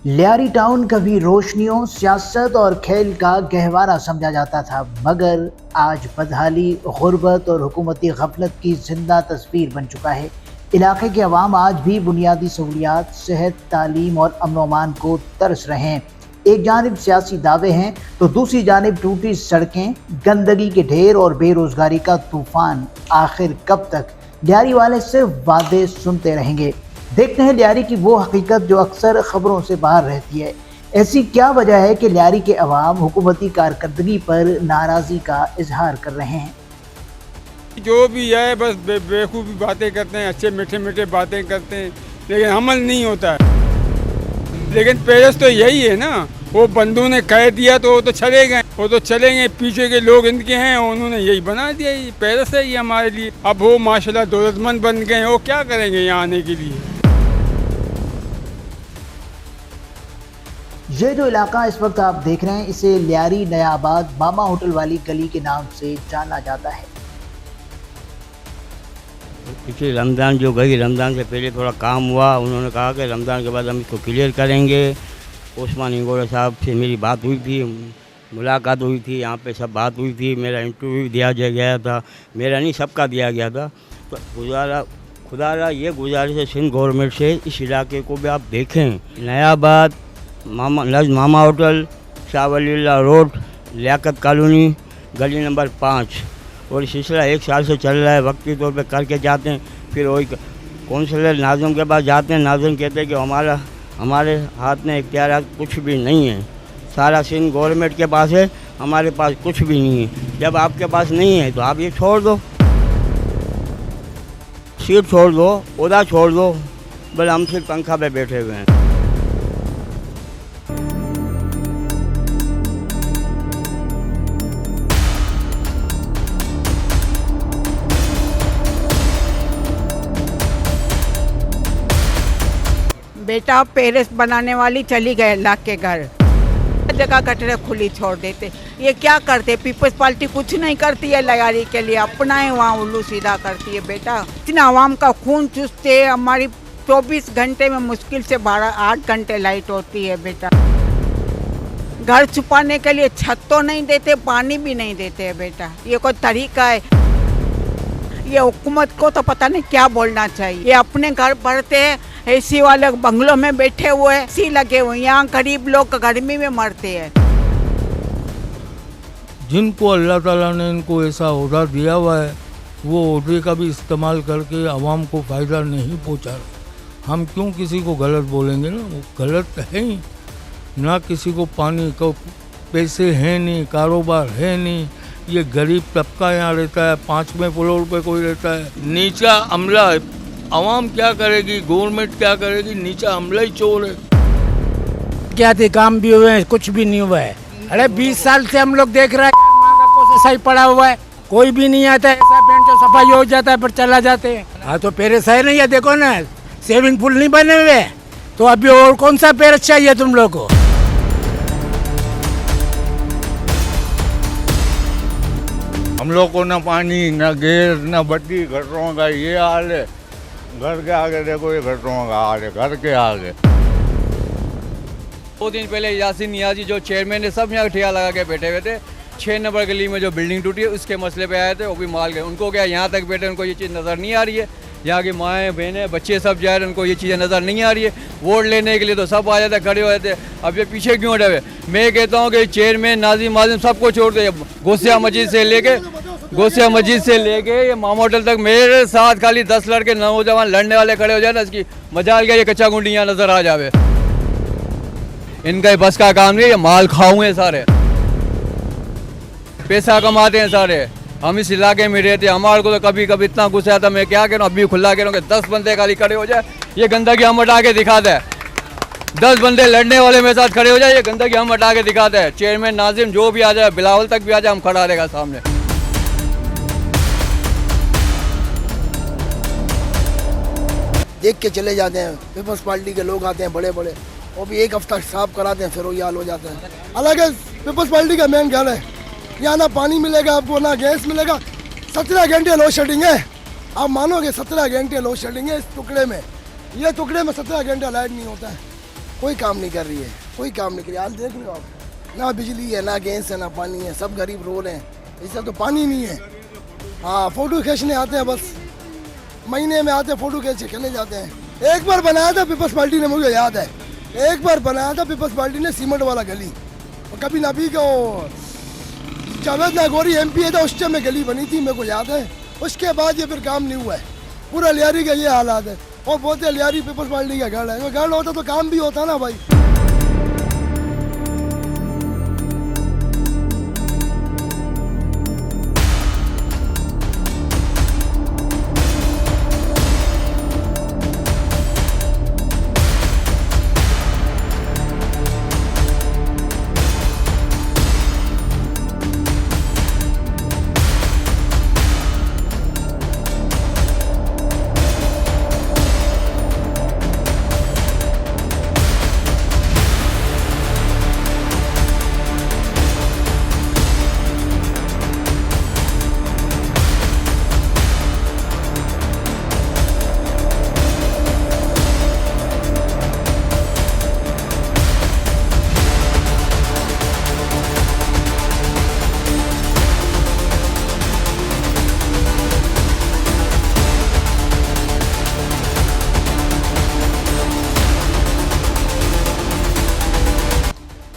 Lyari town कभी रोशनियों, सियासत और खेल का गहवारा समझा जाता था, मगर आज बदहाली, गुर्बत और हुकूमती गफलत की जिंदा तस्वीर बन चुका है। इलाके के अवाम आज भी बुनियादी सहूलियात, सेहत, तालीम और अमन को तरस रहे हैं। एक जानिब सियासी दावे हैं तो दूसरी जानिब टूटी सड़कें, गंदगी के ढेर और बेरोजगारी का तूफान। आखिर कब तक लियारी वाले सिर्फ वादे सुनते रहेंगे? देखते हैं लियारी की वो हकीकत जो अक्सर खबरों से बाहर रहती है। ऐसी क्या वजह है कि लियारी के अवाम हुकूमती कारकर्दगी पर नाराज़गी का इजहार कर रहे हैं? जो भी है बस बेवकूफ़ी बातें करते हैं, अच्छे मीठे मीठे बातें करते हैं, लेकिन अमल नहीं होता है। लेकिन पेरेस तो यही है ना, वो बंधु ने कह दिया तो वो तो चले गए, वो तो चले गए, पीछे के लोग इनके हैं, उन्होंने यही बना दिया। ये पेरेस है ये हमारे लिए। अब वो माशाल्लाह दौलतमंद बन गए, वो क्या करेंगे यहाँ आने के लिए। ये जो इलाका इस वक्त आप देख रहे हैं, इसे लियारी नयाबाद मामा होटल वाली गली के नाम से जाना जाता है। पिछले रमज़ान जो गई, रमज़ान से पहले थोड़ा काम हुआ, उन्होंने कहा कि रमज़ान के बाद हम इसको क्लियर करेंगे। उस्मान इंगोड़ा साहब से मेरी बात हुई थी, मुलाकात हुई थी, यहाँ पे सब बात हुई थी, मेरा इंटरव्यू दिया गया था, मेरा नहीं सबका दिया गया था। तो खुदारा ये गुजारिश है सिंध गवर्नमेंट से, इस इलाके को भी आप देखें। Nayabad Mama hotel, Shah Waliullah road, Liaquat colony, गली नंबर 5, और सिलसिला 1 साल से चल रहा है। वक्ती तौर पे करके जाते हैं, फिर वही कौंसलर नाज़िम के पास जाते हैं, नाज़िम कहते हैं कि हमारे हाथ में इख्तियार कुछ भी नहीं है, सारा सिंध गवर्नमेंट के पास है, हमारे पास कुछ भी नहीं है। जब आपके पास नहीं है तो आप ये छोड़ दो, सीट छोड़ दो, ओहदा छोड़ दो, बोले हम सिर्फ पंखा पे बैठे हुए हैं। बेटा पेरिस बनाने वाली चली गए अल्लाह के घर, जगह कचरे खुली छोड़ देते। ये क्या करते? पीपल्स पार्टी कुछ नहीं करती है लियारी के लिए, अपना ही वहाँ उल्लू सीधा करती है। बेटा इतना आवाम का खून चूसते हैं। हमारी 24 घंटे में मुश्किल से 8 घंटे लाइट होती है। बेटा घर छुपाने के लिए छत तो नहीं देते, पानी भी नहीं देते है। बेटा ये कोई तरीका है? ये हुकूमत को तो पता नहीं क्या बोलना चाहिए। ये अपने घर भरते हैं, एसी वाले बंगलों में बैठे हुए हैं, एसी लगे हुए, यहाँ गरीब लोग गर्मी में मरते हैं। जिनको अल्लाह ताला ने इनको ऐसा ओहदा दिया हुआ है, वो ओहदे का भी इस्तेमाल करके आवाम को फ़ायदा नहीं पहुँचा रहे। हम क्यों किसी को गलत बोलेंगे ना, वो गलत है ही ना। किसी को पानी को पैसे हैं नहीं, कारोबार है नहीं। ये गरीब तबका यहाँ रहता है, 5वें फ्लोर पे कोई रहता है, नीचा अमला है। आवाम क्या करेगी, गवर्नमेंट क्या करेगी? नीचा अमला ही चोर है। क्या थे, काम भी हुए हैं, कुछ भी नहीं हुआ है। अरे 20 साल से हम लोग देख रहे हैं, माँ का कोस ऐसा ही पड़ा हुआ है, कोई भी नहीं आता है। ऐसा पेंट जो सफाई हो जाता है पर चला जाते हैं। हाँ तो पेरेस है नहीं है, देखो ना, स्विमिंग पूल नहीं बने हुए, तो अभी और कौन सा पेरेस चाहिए तुम लोग को? हम लोग को ना पानी, ना गैस, ना बत्ती, घरों का ये हाल है। घर के आगे देखो, ये घरों का हाल है, घर के आगे। 2 दिन पहले यासीन नियाजी जो चेयरमैन है, सब यहाँ ठिया लगा के बैठे हुए थे। 6 नंबर गली में जो बिल्डिंग टूटी है उसके मसले पे आए थे, वो भी माल गए। उनको क्या यहाँ तक बैठे, उनको ये चीज़ नज़र नहीं आ रही है। यहाँ की माएँ बहनें बच्चे सब जा रहे हैं, उनको ये चीज़ें नज़र नहीं आ रही है। वोट लेने के लिए तो सब आ जाते, खड़े हो जाते। अब ये पीछे क्यों हटे हुए? मैं कहता हूँ कि चेयरमैन, नाज़िम, माजिम सबको छोड़ दे। गौसिया मस्जिद से लेके ये मामा होटल तक मेरे साथ खाली 10 लड़के नौजवान लड़ने वाले खड़े हो जाए ना, इसकी मजाल क्या, ये कच्चा गुंडी यहाँ नजर आ जावे। इनका बस का काम नहीं है, ये माल खाऊ है सारे, पैसा कमाते हैं सारे। हम इस इलाके में रहते हैं, हमारे को तो कभी कभी इतना गुस्सा आता, मैं क्या कह रहा हूँ, अभी खुला कह रहा हूँ कि 10 बंदे खाली खड़े हो जाए, ये गंदगी हम हटा के दिखाते हैं। 10 बंदे लड़ने वाले मेरे साथ खड़े हो जाए, ये गंदगी हम हटा के दिखाते हैं। चेयरमैन, नाजिम जो भी आ जाए, बिलावल तक भी आ जाए, हम खड़ा रहेगा सामने। देख के चले जाते हैं। पीपल्स पार्टी के लोग आते हैं बड़े बड़े, वो भी 1 हफ्ता साफ कराते हैं, फिर वो हाल हो जाता है। हालांकि पीपल्स पार्टी का मेन ख्याल है, यहाँ ना पानी मिलेगा आपको, ना गैस मिलेगा। 17 घंटे लोड शेडिंग है, आप मानोगे 17 घंटे लोड शेडिंग है इस टुकड़े में। ये टुकड़े में 17 घंटे लाइट नहीं होता है। कोई काम नहीं कर रही है, कोई काम नहीं कर रही है। हाल देख रहे हो आप, ना बिजली है, ना गैस है, ना पानी है, सब गरीब रो रहे हैं। इससे तो पानी नहीं है। हाँ, फोटो खींचने आते हैं, बस महीने में आते हैं, फोटो खींच के चले जाते हैं। एक बार बनाया था पीपल्स पार्टी ने, मुझे याद है, एक बार बनाया था पीपल्स पार्टी ने सीमेंट वाला गली, और कभी नबी का जावेद नागौरी MP था, उस टाइम में गली बनी थी, मेरे को याद है। उसके बाद ये फिर काम नहीं हुआ है। पूरा लियारी का ये हालात है, और बोलते लियारी पीपल्स पार्टी का गढ़ है। गढ़ होता तो काम भी होता ना भाई।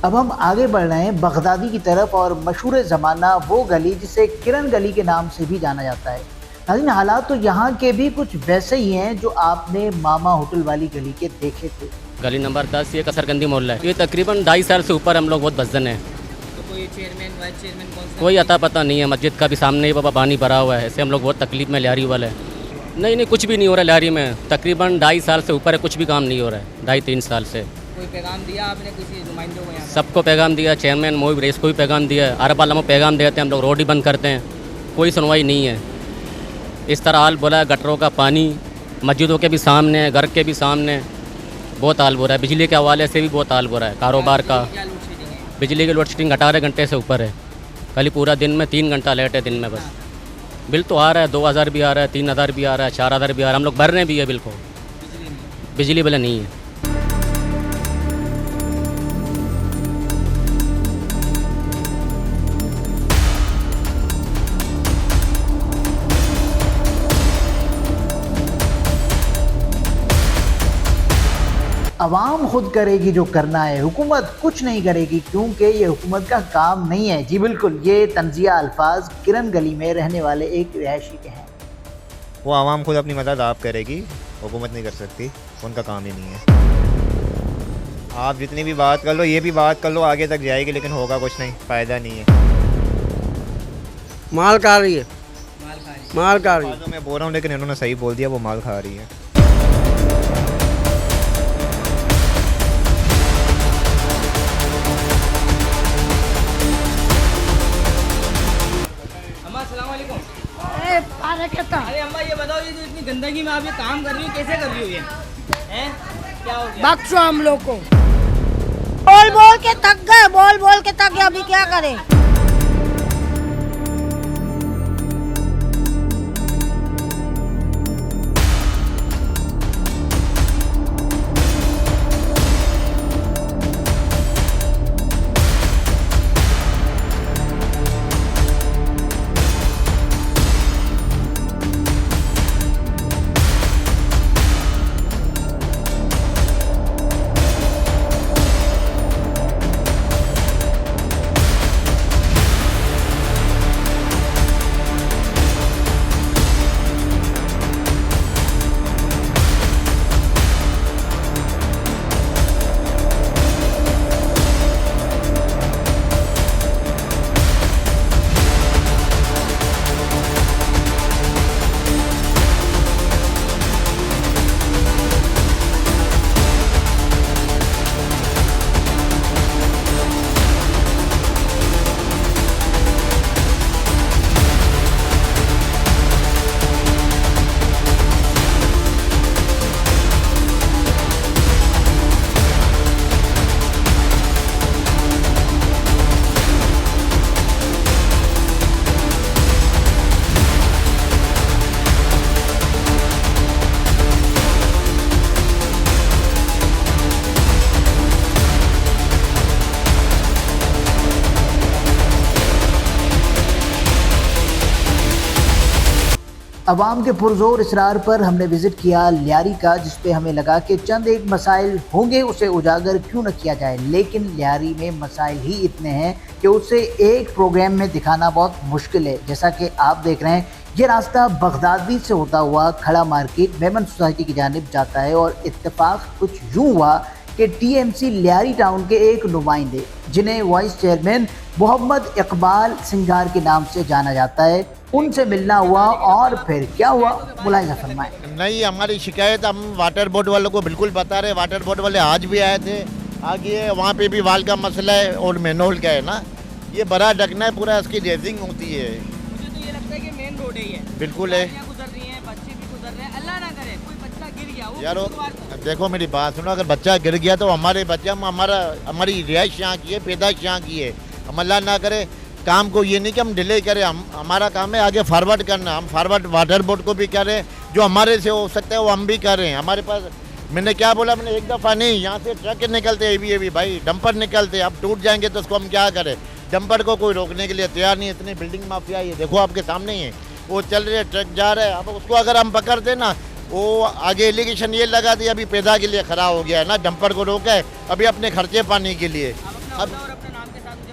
अब हम आगे बढ़ रहे हैं बगदादी की तरफ और मशहूर ज़माना वो गली जिसे किरण गली के नाम से भी जाना जाता है। नाज़रीन, हालात तो यहाँ के भी कुछ वैसे ही हैं जो आपने मामा होटल वाली गली के देखे थे। गली नंबर 10 ये कसरगंदी मोहल्ला है। ये तकरीबन 2.5 साल से ऊपर हम लोग बहुत बदजन हैं। तो कोई चेयरमैन वाइस चेयरमैन कौन सा? कोई अता पता नहीं है। मस्जिद का भी सामने ही बाबा पानी भरा हुआ है, ऐसे हम लोग बहुत तकलीफ में लियारी वाले हैं। नहीं, कुछ भी नहीं हो रहा लियारी में। तकरीबन 2.5 साल से ऊपर है, कुछ भी काम नहीं हो रहा है 2.5-3 साल से। कोई पैगाम दिया आपने किसी नुमाइंदों को? सबको पैगाम दिया, चेयरमैन मोहिब रेस को भी पैगाम दिया है, अरब आलम को पैगाम देते हैं, हम लोग रोड ही बंद करते हैं, कोई सुनवाई नहीं है। इस तरह हाल बुरा है, गटरों का पानी मस्जिदों के भी सामने है, घर के भी सामने, बहुत हाल बुरा है। बिजली के हवाले से भी बहुत हाल बुरा है, कारोबार का। बिजली की लोड शेडिंग 18 घंटे से ऊपर है। कल ही पूरा दिन में 3 घंटा लेट है दिन में बस। बिल तो आ रहा है, 2000 भी आ रहा है, 3000 भी आ रहा है, 4000 भी आ रहा है, हम लोग भर रहे भी है बिल को। बिजली बिल नहीं है। अवाम खुद करेगी जो करना है, हुकूमत कुछ नहीं करेगी क्योंकि ये हुकूमत का काम नहीं है। जी बिल्कुल, ये तंजिया अल्फाज किरण गली में रहने वाले एक रिहायशी के हैं। वो आवाम खुद अपनी मदद आप करेगी, हुकूमत नहीं कर सकती, उनका काम ही नहीं है। आप जितनी भी बात कर लो, ये भी बात कर लो, आगे तक जाएगी लेकिन होगा कुछ नहीं, फ़ायदा नहीं है। माल खा रही है, माल खा रही है। तो मैं बोल रहा हूँ लेकिन इन्होंने सही बोल दिया, वो माल खा रही है। अरे अम्मा ये बताओ, ये जो इतनी गंदगी में आप ये काम कर रही हो, कैसे कर रही हो ये? हैं? क्या हो गया? बख्शो हम लोग को। बोल बोल के थक गए, बोल बोल के थक गए, अभी क्या करें? अवाम के पुरजोर इसरार पर हमने विजिट किया लियारी का, जिसपे हमें लगा कि चंद एक मसाइल होंगे उसे उजागर क्यों न किया जाए, लेकिन लियारी में मसाइल ही इतने हैं कि उसे एक प्रोग्राम में दिखाना बहुत मुश्किल है। जैसा कि आप देख रहे हैं, ये रास्ता बगदादी से होता हुआ खड़ा मार्केट मेमन सोसाइटी की जानिब जाता है और इत्तेफाक कुछ यूँ हुआ कि टीएमसी लियारी टाउन के एक नुमाइंदे, जिन्हें वाइस चेयरमैन मोहम्मद इकबाल सिंगार के नाम से जाना जाता है, उनसे मिलना हुआ और फिर क्या हुआ, मुलाहिजा फरमाएं। नहीं, हमारी शिकायत हम वाटर बोर्ड वालों को बिल्कुल बता रहे। वाटर बोर्ड वाले आज भी आए थे, आगे वहाँ पे भी वाल का मसला है और मैनहोल का है ना, ये बड़ा ढकना है पूरा, इसकी रेजिंग होती है। मुझे तो ये लगता है कि मेन रोड है ये, बिल्कुल है, गुजर रही हैं, बच्चे भी गुजर रहे हैं, अल्लाह ना करे कोई बच्चा गिर गया हो। यारो देखो मेरी बात सुनो, अगर बच्चा गिर गया तो हमारे बच्चा हमारी रिहाइश यहाँ की है, पैदाइश यहाँ की है। हम अल्लाह ना करे काम को ये नहीं कि हम डिले करें, हमारा काम है आगे फॉरवर्ड करना। हम फॉरवर्ड वाटर बोर्ड को भी करें, जो हमारे से हो सकता है वो हम भी करें। हमारे पास मैंने क्या बोला, मैंने एक दफ़ा नहीं, यहाँ से ट्रक निकलते ये भी भाई डंपर निकलते, अब टूट जाएंगे तो उसको हम क्या करें। डंपर को कोई रोकने के लिए तैयार नहीं है। इतनी बिल्डिंग माफिया ये देखो आपके सामने ही है, वो चल रहे ट्रक जा रहे हैं। अब उसको अगर हम पकड़ते ना, वो आगे एलिगेशन ये लगा दिया अभी पैदा के लिए खड़ा हो गया है ना, डंपर को रोका है अभी अपने खर्चे पाने के लिए। अब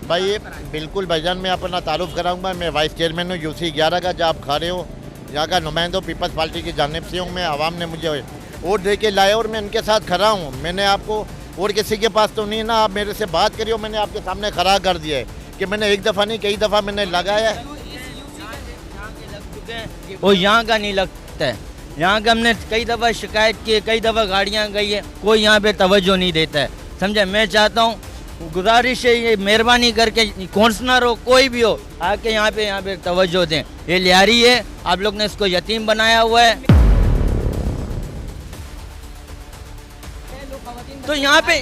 भाई बिल्कुल भाईजान, मैं अपना तारुफ कराऊंगा। मैं वाइस चेयरमैन हूँ UC 11 का, जहाँ आप खड़े हो यहाँ का नुमाइंदा पीपल्स पार्टी की जानिब से हूँ। मैं आवाम ने मुझे वोट दे के लाया और मैं इनके साथ खड़ा हूँ। मैंने आपको और किसी के पास तो नहीं ना, आप मेरे से बात करिए, मैंने आपके सामने खड़ा कर दिया है कि मैंने एक दफ़ा नहीं कई दफ़ा मैंने लगाया है। वो यहाँ का नहीं लगता है, यहाँ का हमने कई दफ़ा शिकायत की है, कई दफ़ा गाड़ियाँ गई है, कोई यहाँ पे तवज्जो नहीं देता है। समझे, मैं चाहता हूँ गुजारिश है, ये मेहरबानी करके कौंसलर हो कोई भी हो, आके यहाँ पे तवज्जो दें। ये लियारी है, आप लोग ने इसको यतीम बनाया हुआ है। तो यहाँ पे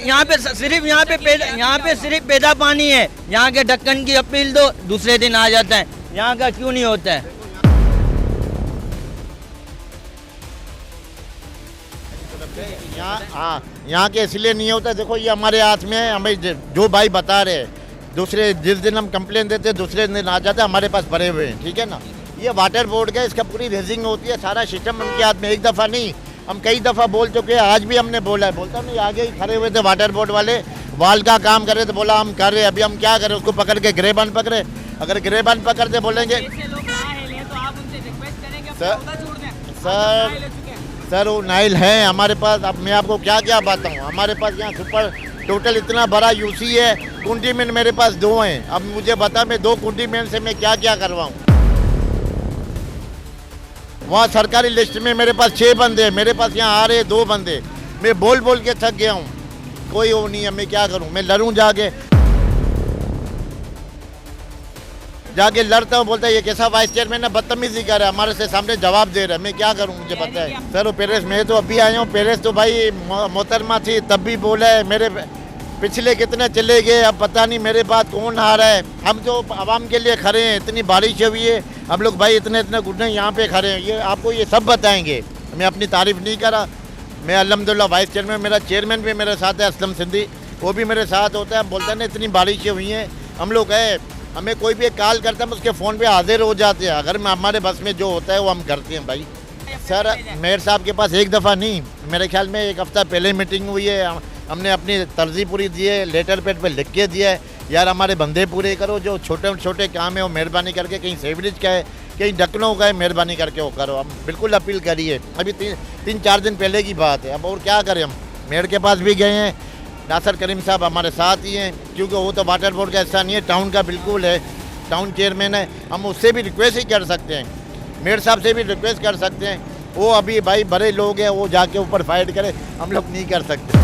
सिर्फ पैदा पानी है, यहाँ के ढक्कन की अपील दो, दूसरे दिन आ जाता है। यहाँ का क्यों नहीं होता है? यहाँ के इसलिए नहीं होता, देखो ये हमारे हाथ में है। हमें जो भाई बता रहे हैं, दूसरे जिस दिन हम कंप्लेन देते हैं दूसरे दिन आ जाते हैं, हमारे पास भरे हुए हैं, ठीक है ना। ये वाटर बोर्ड का, इसका पूरी रेजिंग होती है, सारा सिस्टम उनके हाथ में। एक दफ़ा नहीं, हम कई दफ़ा बोल चुके हैं, आज भी हमने बोला है। बोलता नहीं, आगे ही खड़े हुए थे वाटर बोर्ड वाले, वाल का काम कर रहे थे, बोला हम कर रहे, अभी हम क्या करें, उसको पकड़ के गिरेबान पकड़े। अगर गिरेबान पकड़ते बोलेंगे सर वो नाइल है हमारे पास। अब मैं आपको क्या क्या बताऊँ, हमारे पास यहाँ सुपर टोटल इतना बड़ा UC है, कुंटीमैन मेरे पास 2 हैं। अब मुझे बता, मैं 2 कुंटीमैन से मैं क्या क्या करवाऊँ। वहाँ सरकारी लिस्ट में मेरे पास 6 बंदे हैं, मेरे पास यहाँ आ रहे 2 बंदे। मैं बोल बोल के थक गया हूँ, कोई वो नहीं है, मैं क्या करूँ, मैं लड़ूँ जाके लड़ता हूँ। बोलता है ये कैसा वाइस चेयरमैन है, बदतमीजी कर रहा है, हमारे से सामने जवाब दे रहा है, मैं क्या करूँ, मुझे पता है। सर वो पेरिस में तो अभी आया हूँ, पेरिस तो भाई मोहतरमा थी तब भी बोला है, मेरे पिछले कितने चले गए, अब पता नहीं मेरे बात कौन आ रहा है। हम तो आवाम के लिए खड़े हैं, इतनी बारिश हुई है, हम लोग भाई इतने घुटने यहाँ पे खड़े हैं, ये आपको ये सब बताएंगे। मैं अपनी तारीफ नहीं करा, मैं अल्हम्दुलिल्लाह वाइस चेयरमैन, मेरा चेयरमैन भी मेरे साथ है असलम सिंधी, वो भी मेरे साथ होता है। बोलता है ना इतनी बारिशें हुई हैं, हम लोग है, हमें कोई भी एक कॉल करता है, हम उसके फ़ोन पे हाजिर हो जाते हैं। अगर हमारे बस में जो होता है वो हम करते हैं भाई। सर मेयर साहब के पास एक दफ़ा नहीं, मेरे ख्याल में 1 हफ़्ता पहले मीटिंग हुई है, हमने अपनी तर्जी पूरी दी है, लेटर पैड पे लिख के दिया है, यार हमारे बंदे पूरे करो, जो छोटे छोटे काम है वो मेहरबानी करके, कहीं सेवरेज का है, कहीं ढक्कनों का है, मेहरबानी करके वो करो। हम बिल्कुल अपील करिए, अभी 3-4 दिन पहले की बात है। अब और क्या करें, हम मेयर के पास भी गए हैं, नासिर करीम साहब हमारे साथ ही हैं, क्योंकि वो तो वाटर बोर्ड का हिस्सा नहीं है, टाउन का बिल्कुल है, टाउन चेयरमैन है। हम उससे भी रिक्वेस्ट ही कर सकते हैं, मेयर साहब से भी रिक्वेस्ट कर सकते हैं, वो अभी भाई बड़े लोग हैं, वो जाके ऊपर फाइट करें, हम लोग नहीं कर सकते।